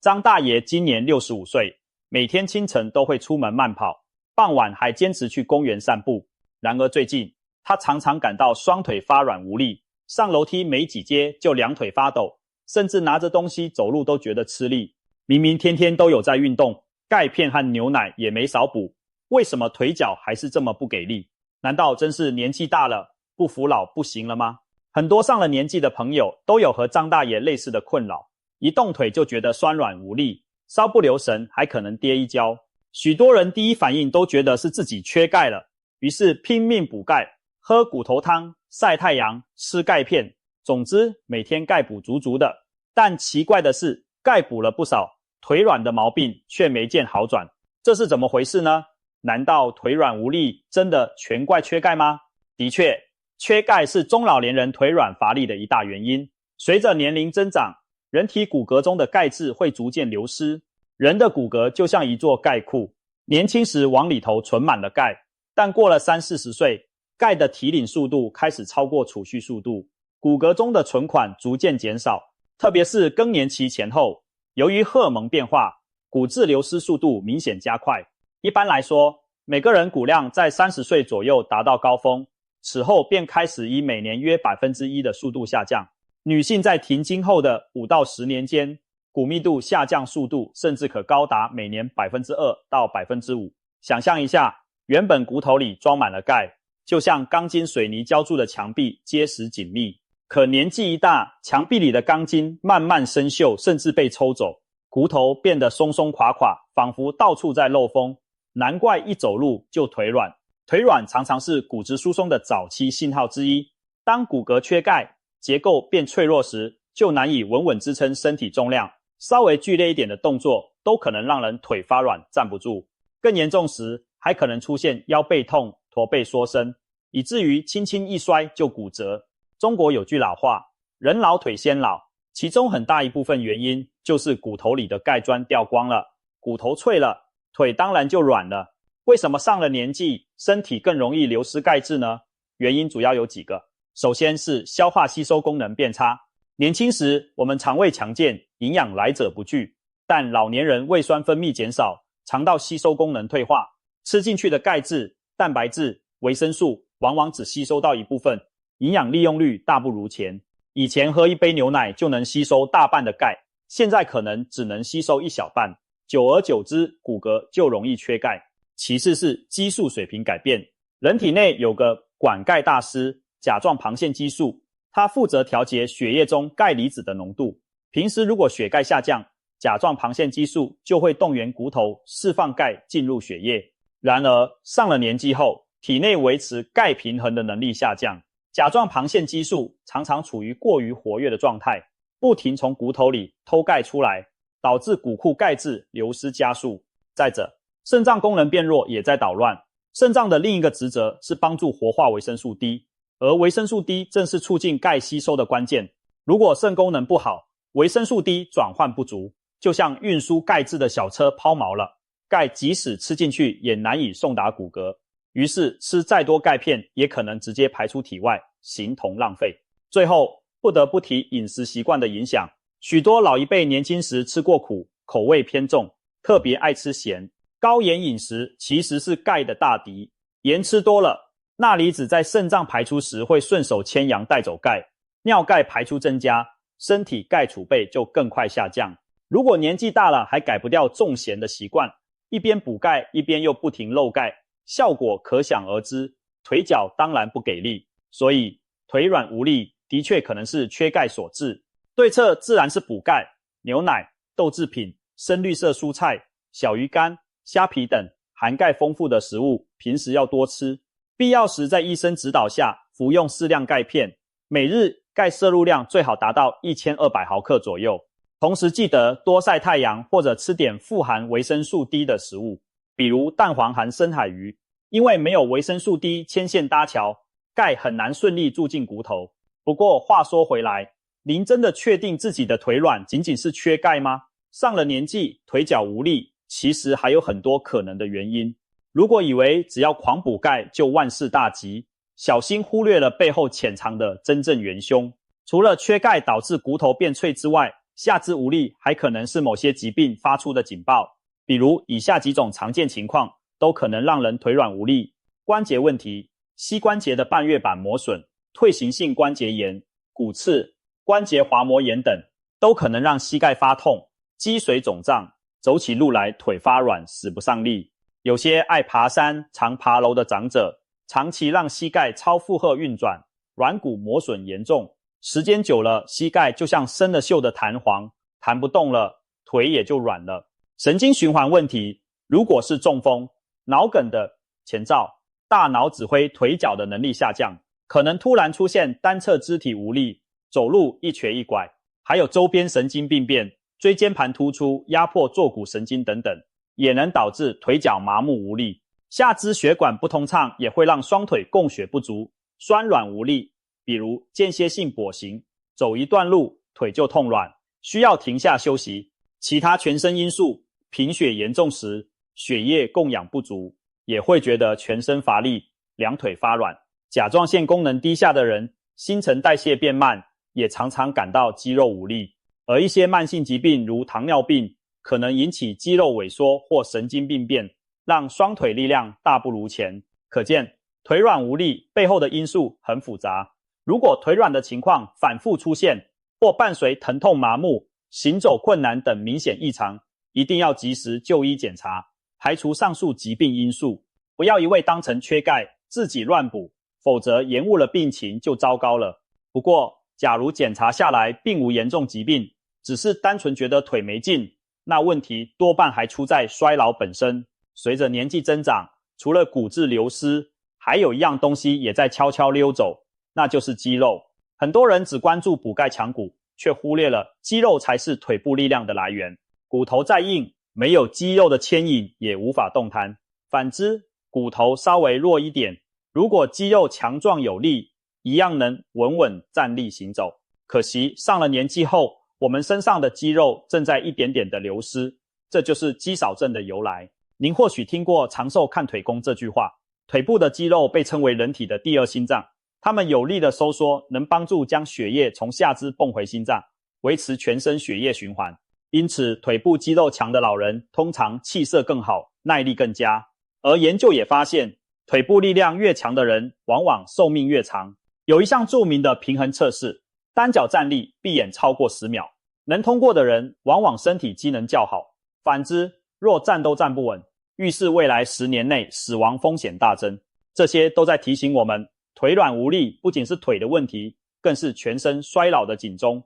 张大爷今年65岁，每天清晨都会出门慢跑，傍晚还坚持去公园散步。然而最近，他常常感到双腿发软无力，上楼梯没几阶就两腿发抖，甚至拿着东西走路都觉得吃力。明明天天都有在运动，钙片和牛奶也没少补，为什么腿脚还是这么不给力？难道真是年纪大了，不服老不行了吗？很多上了年纪的朋友都有和张大爷类似的困扰，一动腿就觉得酸软无力，稍不留神还可能跌一跤。许多人第一反应都觉得是自己缺钙了，于是拼命补钙，喝骨头汤、晒太阳、吃钙片，总之每天钙补足足的。但奇怪的是，钙补了不少，腿软的毛病却没见好转，这是怎么回事呢？难道腿软无力真的全怪缺钙吗？的确，缺钙是中老年人腿软乏力的一大原因。随着年龄增长，人体骨骼中的钙质会逐渐流失。人的骨骼就像一座钙库，年轻时往里头存满了钙，但过了30-40岁，钙的提领速度开始超过储蓄速度，骨骼中的存款逐渐减少，特别是更年期前后，由于荷尔蒙变化，骨质流失速度明显加快。一般来说，每个人骨量在30岁左右达到高峰，此后便开始以每年约 1% 的速度下降。女性在停经后的5到10年间，骨密度下降速度甚至可高达每年 2% 到 5%。 想象一下，原本骨头里装满了钙，就像钢筋水泥浇筑的墙壁结实紧密，可年纪一大，墙壁里的钢筋慢慢生锈，甚至被抽走，骨头变得松松垮垮，仿佛到处在漏风。难怪一走路就腿软。腿软常常是骨质疏松的早期信号之一。当骨骼缺钙，结构变脆弱时，就难以稳稳支撑身体重量，稍微剧烈一点的动作都可能让人腿发软站不住。更严重时，还可能出现腰背痛、驼背缩身，以至于轻轻一摔就骨折。中国有句老话，人老腿先老，其中很大一部分原因就是骨头里的钙砖掉光了，骨头脆了，腿当然就软了。为什么上了年纪，身体更容易流失钙质呢？原因主要有几个。首先是消化吸收功能变差。年轻时我们肠胃强健，营养来者不拒，但老年人胃酸分泌减少，肠道吸收功能退化，吃进去的钙质、蛋白质、维生素往往只吸收到一部分，营养利用率大不如前。以前喝一杯牛奶就能吸收大半的钙，现在可能只能吸收一小半，久而久之，骨骼就容易缺钙。其次是激素水平改变。人体内有个管钙大师，甲状旁腺激素，它负责调节血液中钙离子的浓度。平时如果血钙下降，甲状旁腺激素就会动员骨头释放钙进入血液。然而上了年纪后，体内维持钙平衡的能力下降，甲状旁腺激素常常处于过于活跃的状态，不停从骨头里偷钙出来，导致骨库钙质流失加速。再者，肾脏功能变弱也在捣乱。肾脏的另一个职责是帮助活化维生素 D， 而维生素 D 正是促进钙吸收的关键。如果肾功能不好，维生素 D 转换不足，就像运输钙质的小车抛锚了，钙即使吃进去也难以送达骨骼，于是吃再多钙片也可能直接排出体外，形同浪费。最后不得不提饮食习惯的影响。许多老一辈年轻时吃过苦，口味偏重，特别爱吃咸。高盐饮食其实是钙的大敌，盐吃多了，钠离子在肾脏排出时会顺手牵羊带走钙，尿钙排出增加，身体钙储备就更快下降。如果年纪大了还改不掉重咸的习惯，一边补钙一边又不停漏钙，效果可想而知，腿脚当然不给力。所以腿软无力的确可能是缺钙所致。对策自然是补钙，牛奶、豆制品、深绿色蔬菜、小鱼干、虾皮等含钙丰富的食物平时要多吃，必要时在医生指导下服用适量钙片，每日钙摄入量最好达到1200毫克左右。同时记得多晒太阳或者吃点富含维生素 D 的食物，比如蛋黄含深海鱼，因为没有维生素 D 牵线搭桥，钙很难顺利住进骨头。不过话说回来，您真的确定自己的腿软仅仅是缺钙吗？上了年纪腿脚无力，其实还有很多可能的原因。如果以为只要狂补钙就万事大吉，小心忽略了背后潜藏的真正元凶。除了缺钙导致骨头变脆之外，下肢无力还可能是某些疾病发出的警报，比如以下几种常见情况都可能让人腿软无力：关节问题、膝关节的半月板磨损、退行性关节炎、骨刺、关节滑膜炎等，都可能让膝盖发痛、积水肿胀，走起路来腿发软，使不上力。有些爱爬山、常爬楼的长者，长期让膝盖超负荷运转，软骨磨损严重，时间久了，膝盖就像生了锈的弹簧，弹不动了，腿也就软了。神经循环问题，如果是中风、脑梗的前兆，大脑指挥腿脚的能力下降，可能突然出现单侧肢体无力，走路一瘸一拐，还有周边神经病变、椎间盘突出、压迫坐骨神经等等，也能导致腿脚麻木无力。下肢血管不通畅也会让双腿供血不足，酸软无力，比如间歇性跛行，走一段路腿就痛软，需要停下休息。其他全身因素，贫血严重时，血液供氧不足，也会觉得全身乏力，两腿发软。甲状腺功能低下的人，新陈代谢变慢，也常常感到肌肉无力。而一些慢性疾病如糖尿病，可能引起肌肉萎缩或神经病变，让双腿力量大不如前。可见腿软无力背后的因素很复杂。如果腿软的情况反复出现，或伴随疼痛麻木、行走困难等明显异常，一定要及时就医检查，排除上述疾病因素，不要一味当成缺钙，自己乱补，否则延误了病情就糟糕了。不过，假如检查下来并无严重疾病，只是单纯觉得腿没劲，那问题多半还出在衰老本身。随着年纪增长，除了骨质流失，还有一样东西也在悄悄溜走，那就是肌肉。很多人只关注补钙强骨，却忽略了肌肉才是腿部力量的来源。骨头再硬，没有肌肉的牵引也无法动弹。反之，骨头稍微弱一点，如果肌肉强壮有力，一样能稳稳站立行走。可惜上了年纪后，我们身上的肌肉正在一点点的流失，这就是肌少症的由来。您或许听过长寿看腿功这句话，腿部的肌肉被称为人体的第二心脏，它们有力的收缩，能帮助将血液从下肢泵回心脏，维持全身血液循环。因此，腿部肌肉强的老人通常气色更好，耐力更佳。而研究也发现，腿部力量越强的人，往往寿命越长。有一项著名的平衡测试，单脚站立，闭眼超过10秒，能通过的人，往往身体机能较好。反之，若站都站不稳，预示未来10年内死亡风险大增。这些都在提醒我们，腿软无力不仅是腿的问题，更是全身衰老的警钟。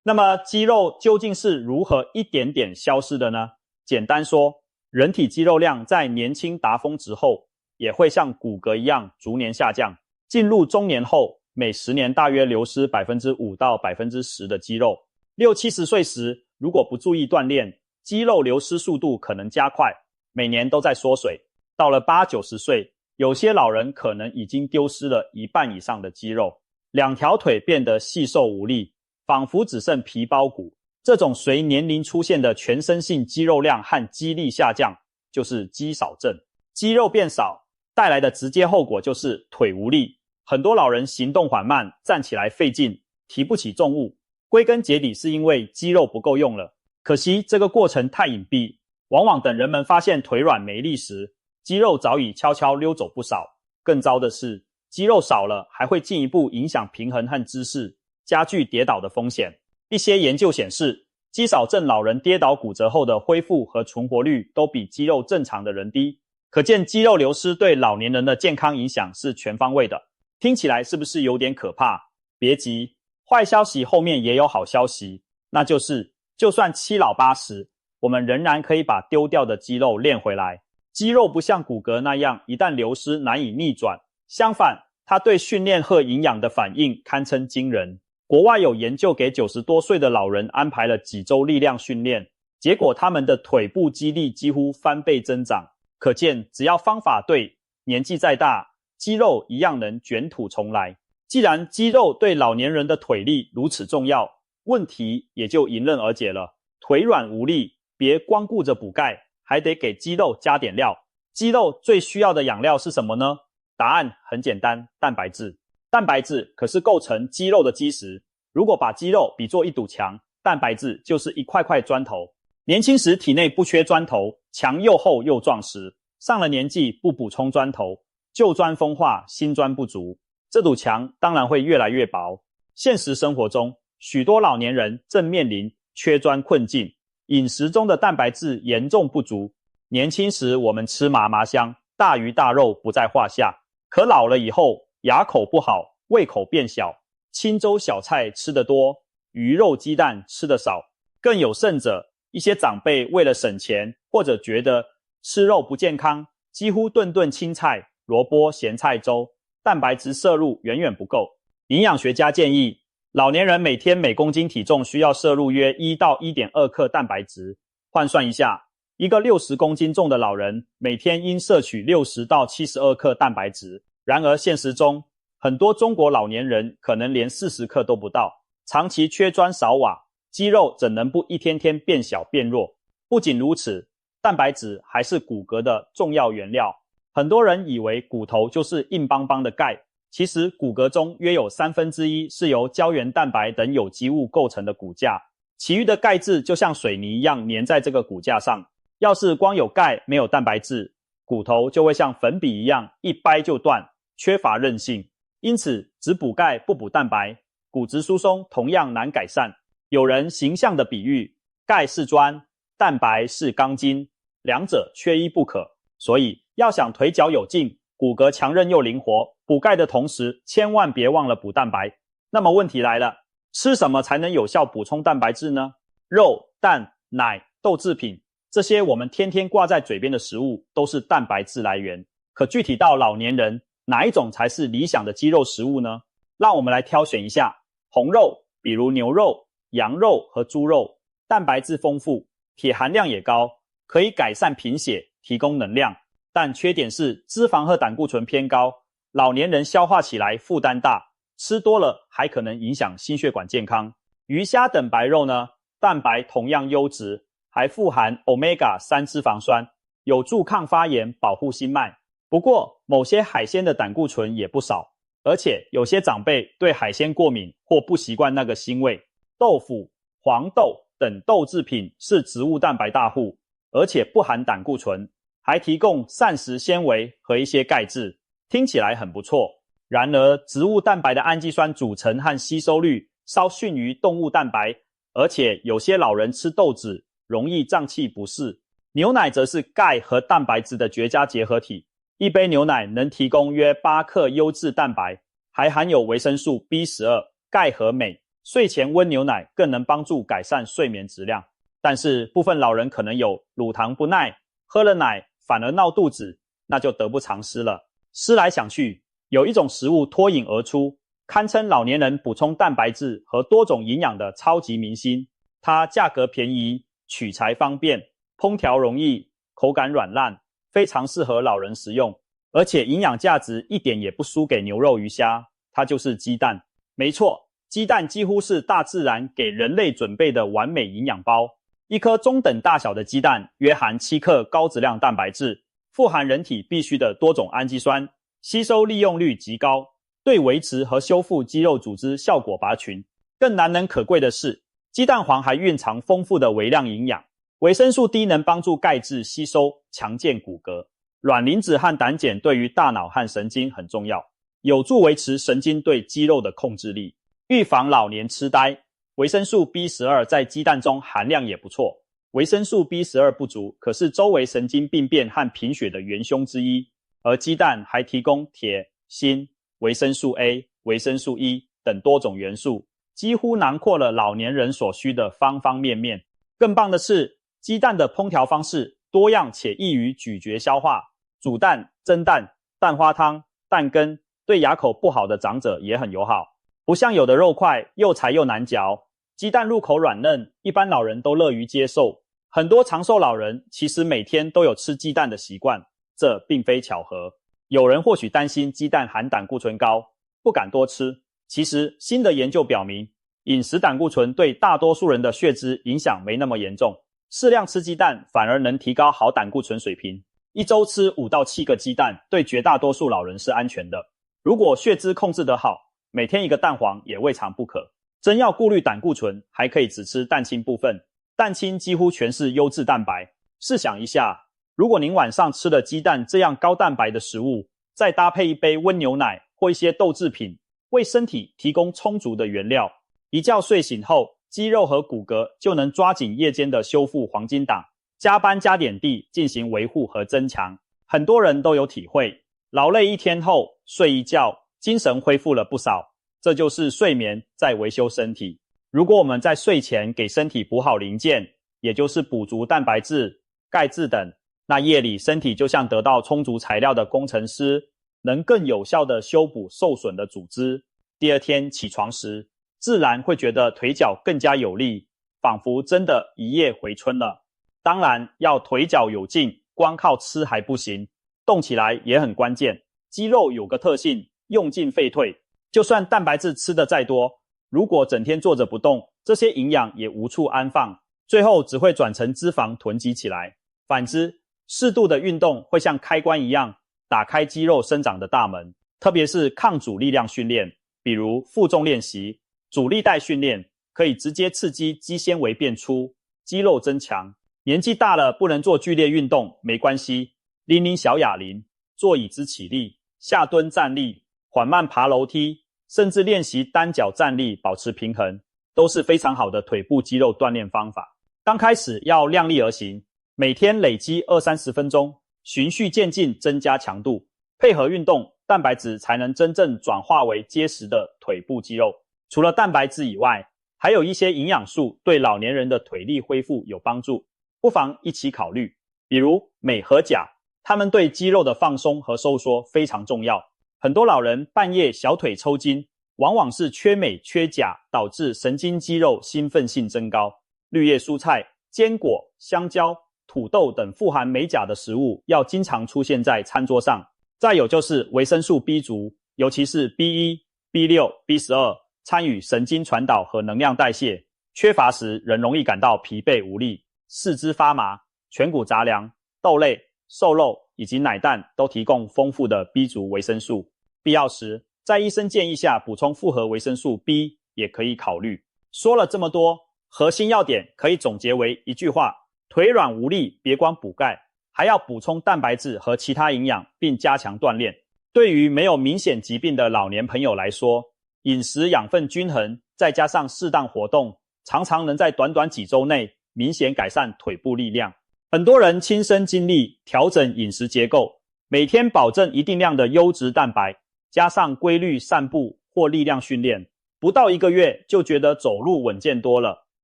那么肌肉究竟是如何一点点消失的呢？简单说，人体肌肉量在年轻达峰值后，也会像骨骼一样逐年下降。进入中年后，每10年大约流失 5% 到 10% 的肌肉。60-70岁时，如果不注意锻炼，肌肉流失速度可能加快，每年都在缩水。到了80-90岁，有些老人可能已经丢失了1半以上的肌肉，两条腿变得细瘦无力，仿佛只剩皮包骨。这种随年龄出现的全身性肌肉量和肌力下降，就是肌少症。肌肉变少带来的直接后果就是腿无力，很多老人行动缓慢，站起来费劲，提不起重物，归根结底是因为肌肉不够用了。可惜这个过程太隐蔽，往往等人们发现腿软没力时，肌肉早已悄悄溜走不少。更糟的是，肌肉少了还会进一步影响平衡和姿势，加剧跌倒的风险。一些研究显示，肌少症老人跌倒骨折后的恢复和存活率都比肌肉正常的人低，可见肌肉流失对老年人的健康影响是全方位的。听起来是不是有点可怕？别急，坏消息后面也有好消息，那就是就算7老80，我们仍然可以把丢掉的肌肉练回来。肌肉不像骨骼那样一旦流失难以逆转，相反，它对训练和营养的反应堪称惊人。国外有研究给90多岁的老人安排了几周力量训练，结果他们的腿部肌力几乎翻倍增长。可见只要方法对，年纪再大，肌肉一样能卷土重来。既然肌肉对老年人的腿力如此重要，问题也就迎刃而解了。腿软无力，别光顾着补钙，还得给肌肉加点料。肌肉最需要的养料是什么呢？答案很简单，蛋白质。蛋白质可是构成肌肉的基石，如果把肌肉比作一堵墙，蛋白质就是一块块砖头。年轻时体内不缺砖头，墙又厚又壮实，上了年纪不补充砖头，旧砖风化，新砖不足，这堵墙当然会越来越薄。现实生活中，许多老年人正面临缺砖困境，饮食中的蛋白质严重不足。年轻时我们吃麻麻香，大鱼大肉不在话下，可老了以后牙口不好，胃口变小，清粥小菜吃得多，鱼肉鸡蛋吃得少。更有甚者，一些长辈为了省钱，或者觉得吃肉不健康，几乎顿顿青菜、萝卜、咸菜粥，蛋白质摄入远远不够。营养学家建议，老年人每天每公斤体重需要摄入约1到 1.2 克蛋白质。换算一下，一个60公斤重的老人每天应摄取60到72克蛋白质。然而现实中，很多中国老年人可能连40克都不到，长期缺砖少瓦，肌肉怎能不一天天变小变弱？不仅如此，蛋白质还是骨骼的重要原料。很多人以为骨头就是硬邦邦的钙，其实骨骼中约有1/3是由胶原蛋白等有机物构成的骨架，其余的钙质就像水泥一样粘在这个骨架上。要是光有钙没有蛋白质，骨头就会像粉笔一样一掰就断，缺乏韧性。因此只补钙不补蛋白，骨质疏松同样难改善。有人形象的比喻，钙是砖，蛋白是钢筋，两者缺一不可。所以要想腿脚有劲，骨骼强韧又灵活，补钙的同时千万别忘了补蛋白。那么问题来了，吃什么才能有效补充蛋白质呢？肉、蛋、奶、豆制品，这些我们天天挂在嘴边的食物都是蛋白质来源。可具体到老年人，哪一种才是理想的肌肉食物呢？让我们来挑选一下。红肉，比如牛肉、羊肉和猪肉，蛋白质丰富，铁含量也高，可以改善贫血，提供能量。但缺点是脂肪和胆固醇偏高，老年人消化起来负担大，吃多了还可能影响心血管健康。鱼虾等白肉呢，蛋白同样优质，还富含 Omega-3 脂肪酸，有助抗发炎，保护心脉。不过某些海鲜的胆固醇也不少，而且有些长辈对海鲜过敏或不习惯那个腥味。豆腐、黄豆等豆制品是植物蛋白大户，而且不含胆固醇，还提供膳食纤维和一些钙质，听起来很不错。然而植物蛋白的氨基酸组成和吸收率稍逊于动物蛋白，而且有些老人吃豆子容易胀气不适。牛奶则是钙和蛋白质的绝佳结合体，一杯牛奶能提供约8克优质蛋白，还含有维生素 B12、钙和镁。睡前温牛奶更能帮助改善睡眠质量。但是部分老人可能有乳糖不耐，喝了奶反而闹肚子，那就得不偿失了。思来想去，有一种食物脱颖而出，堪称老年人补充蛋白质和多种营养的超级明星。它价格便宜，取材方便，烹调容易，口感软烂，非常适合老人食用，而且营养价值一点也不输给牛肉鱼虾，它就是鸡蛋。没错，鸡蛋几乎是大自然给人类准备的完美营养包。一颗中等大小的鸡蛋约含7克高质量蛋白质，富含人体必需的多种氨基酸，吸收利用率极高，对维持和修复肌肉组织效果拔群。更难能可贵的是，鸡蛋黄还蕴藏丰富的微量营养，维生素 D 能帮助钙质吸收，强健骨骼。卵磷脂和胆碱对于大脑和神经很重要，有助维持神经对肌肉的控制力，预防老年痴呆。维生素 B12 在鸡蛋中含量也不错，维生素 B12 不足可是周围神经病变和贫血的元凶之一，而鸡蛋还提供铁、锌、维生素 A、维生素 E 等多种元素，几乎囊括了老年人所需的方方面面。更棒的是，鸡蛋的烹调方式多样且易于咀嚼消化，煮蛋、蒸蛋、蛋花汤、蛋羹对牙口不好的长者也很友好。不像有的肉块又柴又难嚼，鸡蛋入口软嫩，一般老人都乐于接受。很多长寿老人其实每天都有吃鸡蛋的习惯，这并非巧合。有人或许担心鸡蛋含胆固醇高，不敢多吃。其实新的研究表明，饮食胆固醇对大多数人的血脂影响没那么严重，适量吃鸡蛋反而能提高好胆固醇水平。一周吃5到7个鸡蛋，对绝大多数老人是安全的。如果血脂控制得好，每天一个蛋黄也未尝不可。真要顾虑胆固醇，还可以只吃蛋清部分，蛋清几乎全是优质蛋白。试想一下，如果您晚上吃了鸡蛋这样高蛋白的食物，再搭配一杯温牛奶或一些豆制品，为身体提供充足的原料，一觉睡醒后，肌肉和骨骼就能抓紧夜间的修复黄金档，加班加点地进行维护和增强。很多人都有体会，劳累一天后睡一觉，精神恢复了不少，这就是睡眠在维修身体。如果我们在睡前给身体补好零件，也就是补足蛋白质、钙质等，那夜里身体就像得到充足材料的工程师，能更有效地修补受损的组织。第二天起床时，自然会觉得腿脚更加有力，仿佛真的一夜回春了。当然，要腿脚有劲，光靠吃还不行，动起来也很关键。肌肉有个特性，用进废退，就算蛋白质吃得再多，如果整天坐着不动，这些营养也无处安放，最后只会转成脂肪囤积起来。反之，适度的运动会像开关一样，打开肌肉生长的大门，特别是抗阻力量训练，比如负重练习、阻力带训练，可以直接刺激肌纤维变粗，肌肉增强。年纪大了不能做剧烈运动没关系，拎拎小哑铃，做椅子起立，下蹲站立，缓慢爬楼梯，甚至练习单脚站立保持平衡，都是非常好的腿部肌肉锻炼方法。刚开始要量力而行，每天累积20-30分钟，循序渐进增加强度，配合运动，蛋白质才能真正转化为结实的腿部肌肉。除了蛋白质以外，还有一些营养素对老年人的腿力恢复有帮助，不妨一起考虑。比如镁和钾，它们对肌肉的放松和收缩非常重要。很多老人半夜小腿抽筋，往往是缺镁缺钾导致神经肌肉兴奋性增高。绿叶蔬菜、坚果、香蕉、土豆等富含镁钾的食物要经常出现在餐桌上。再有就是维生素 B 族，尤其是 B1、B6、B12， 参与神经传导和能量代谢，缺乏时人容易感到疲惫无力、四肢发麻。全谷杂粮、豆类、瘦肉以及奶蛋都提供丰富的 B 族维生素，必要时在医生建议下补充复合维生素 B 也可以考虑。说了这么多，核心要点可以总结为一句话：腿软无力别光补钙，还要补充蛋白质和其他营养，并加强锻炼。对于没有明显疾病的老年朋友来说，饮食养分均衡，再加上适当活动，常常能在短短几周内明显改善腿部力量。很多人亲身经历调整饮食结构，每天保证一定量的优质蛋白，加上规律散步或力量训练，不到1个月就觉得走路稳健多了，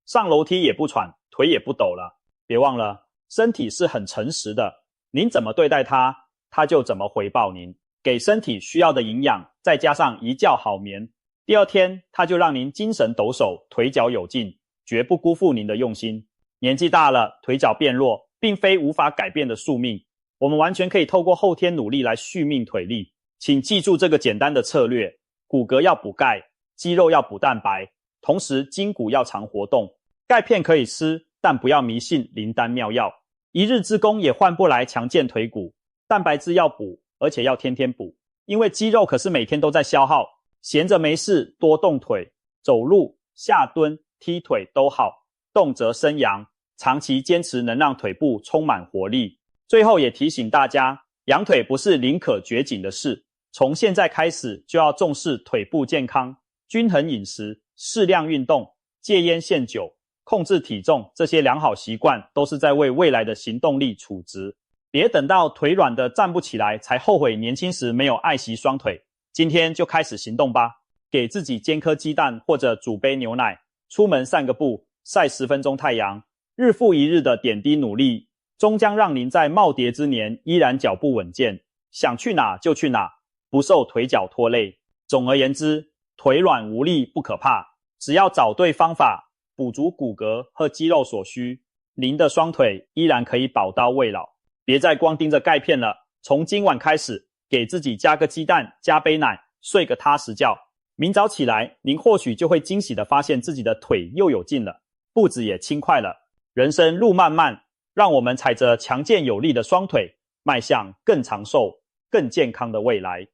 上楼梯也不喘，腿也不抖了。别忘了，身体是很诚实的，您怎么对待它，它就怎么回报您。给身体需要的营养，再加上一觉好眠，第二天它就让您精神抖擞，腿脚有劲，绝不辜负您的用心。年纪大了，腿脚变弱，并非无法改变的宿命，我们完全可以透过后天努力来续命腿力。请记住这个简单的策略：骨骼要补钙，肌肉要补蛋白，同时筋骨要常活动。钙片可以吃，但不要迷信灵丹妙药，一日之功也换不来强健腿骨。蛋白质要补，而且要天天补，因为肌肉可是每天都在消耗。闲着没事多动腿，走路、下蹲、踢腿都好，动则生阳，长期坚持能让腿部充满活力。最后也提醒大家，养腿不是宁可绝井的事，从现在开始就要重视腿部健康，均衡饮食、适量运动、戒烟限酒、控制体重，这些良好习惯都是在为未来的行动力储值。别等到腿软的站不起来才后悔年轻时没有爱惜双腿，今天就开始行动吧。给自己煎颗鸡蛋或者煮杯牛奶，出门散个步，晒10分钟太阳，日复一日的点滴努力，终将让您在耄耋之年依然脚步稳健，想去哪就去哪，不受腿脚拖累。总而言之，腿软无力不可怕，只要找对方法，补足骨骼和肌肉所需，您的双腿依然可以宝刀未老。别再光盯着钙片了，从今晚开始，给自己加个鸡蛋，加杯奶，睡个踏实觉。明早起来，您或许就会惊喜地发现自己的腿又有劲了，步子也轻快了。人生路漫漫，让我们踩着强健有力的双腿，迈向更长寿、更健康的未来。